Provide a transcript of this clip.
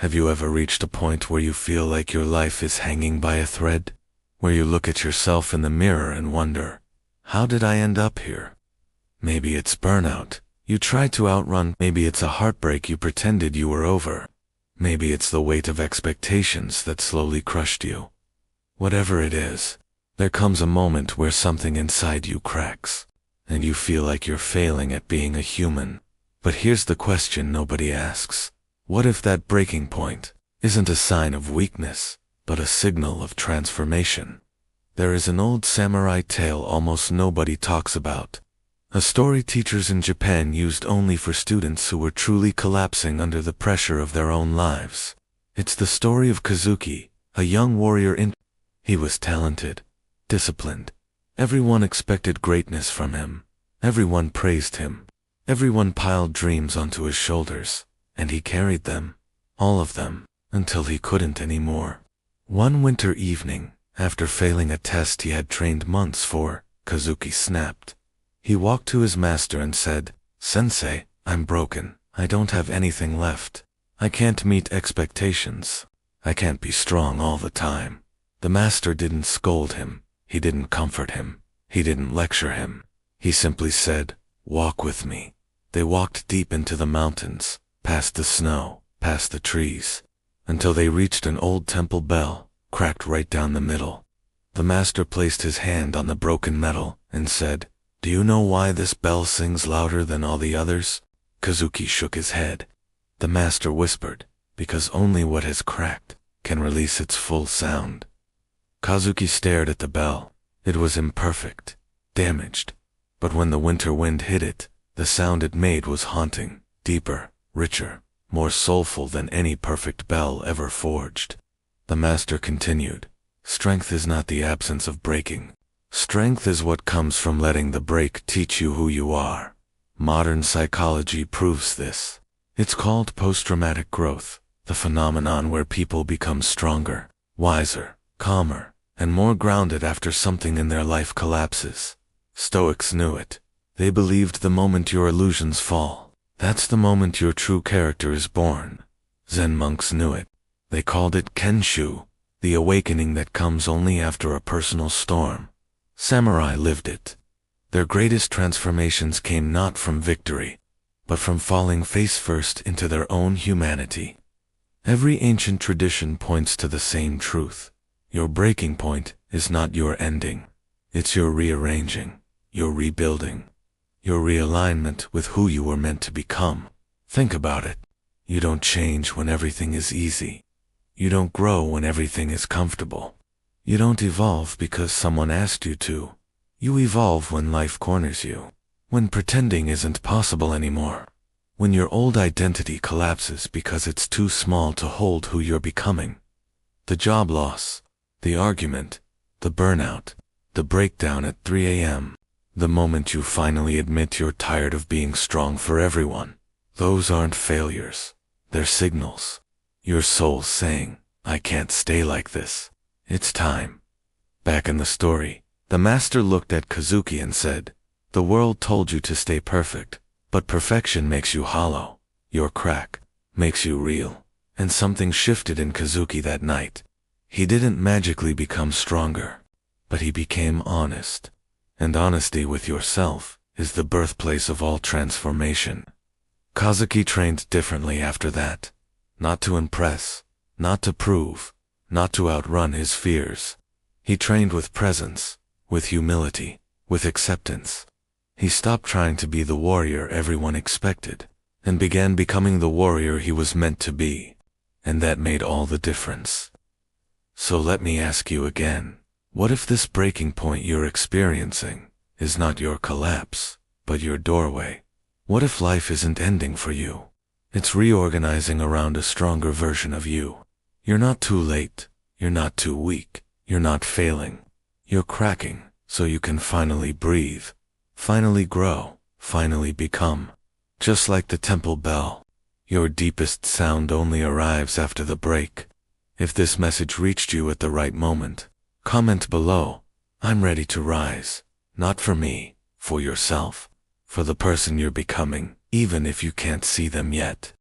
Have you ever reached a point where you feel like your life is hanging by a thread? Where you look at yourself in the mirror and wonder, how did I end up here? Maybe it's burnout you tried to outrun. Maybe it's a heartbreak you pretended you were over. Maybe it's the weight of expectations that slowly crushed you. Whatever it is, there comes a moment where something inside you cracks, and you feel like you're failing at being a human. But here's the question nobody asks. What if that breaking point isn't a sign of weakness, but a signal of transformation? There is an old samurai tale almost nobody talks about. A story teachers in Japan used only for students who were truly collapsing under the pressure of their own lives. It's the story of Kazuki, a young warrior He was talented, disciplined. Everyone expected greatness from him. Everyone praised him. Everyone piled dreams onto his shoulders, and he carried them, all of them, until he couldn't anymore. One winter evening, after failing a test he had trained months for, Kazuki snapped. He walked to his master and said, "Sensei, I'm broken. I don't have anything left. I can't meet expectations. I can't be strong all the time." The master didn't scold him. He didn't comfort him. He didn't lecture him. He simply said, "Walk with me." They walked deep into the mountains, past the snow, past the trees, until they reached an old temple bell, cracked right down the middle. The master placed his hand on the broken metal and said, "Do you know why this bell sings louder than all the others?" Kazuki shook his head. The master whispered, "Because only what has cracked can release its full sound." Kazuki stared at the bell. It was imperfect, damaged, but when the winter wind hit it, the sound it made was haunting, deeper, richer, more soulful than any perfect bell ever forged. The master continued, "Strength is not the absence of breaking. Strength is what comes from letting the break teach you who you are. Modern psychology proves this. It's called post-traumatic growth, the phenomenon where people become stronger, wiser, calmer, and more grounded after something in their life collapses. Stoics knew it. They believed the moment your illusions fall, that's the moment your true character is born. Zen monks knew it. They called it Kenshu, the awakening that comes only after a personal storm. Samurai lived it. Their greatest transformations came not from victory, but from falling face first into their own humanity. Every ancient tradition points to the same truth. Your breaking point is not your ending. It's your rearranging, your rebuilding, your realignment with who you were meant to become. Think about it. You don't change when everything is easy. You don't grow when everything is comfortable. You don't evolve because someone asked you to. You evolve when life corners you. When pretending isn't possible anymore. When your old identity collapses because it's too small to hold who you're becoming. The job loss, the argument, the burnout, the breakdown at 3 a.m., the moment you finally admit you're tired of being strong for everyone. Those aren't failures. They're signals. Your soul saying, "I can't stay like this. It's time." Back in the story, the master looked at Kazuki and said, "The world told you to stay perfect, but perfection makes you hollow. Your crack makes you real." And something shifted in Kazuki that night. He didn't magically become stronger, but he became honest. And honesty with yourself is the birthplace of all transformation. Kazuki trained differently after that. Not to impress, not to prove, not to outrun his fears. He trained with presence, with humility, with acceptance. He stopped trying to be the warrior everyone expected, and began becoming the warrior he was meant to be. And that made all the difference. So let me ask you again, what if this breaking point you're experiencing is not your collapse, but your doorway? What if life isn't ending for you? It's reorganizing around a stronger version of you. You're not too late. You're not too weak. You're not failing. You're cracking so you can finally breathe, finally grow, finally become. Just like the temple bell, your deepest sound only arrives after the break. If this message reached you at the right moment, comment below, "I'm ready to rise." Not for me, for yourself, for the person you're becoming, even if you can't see them yet.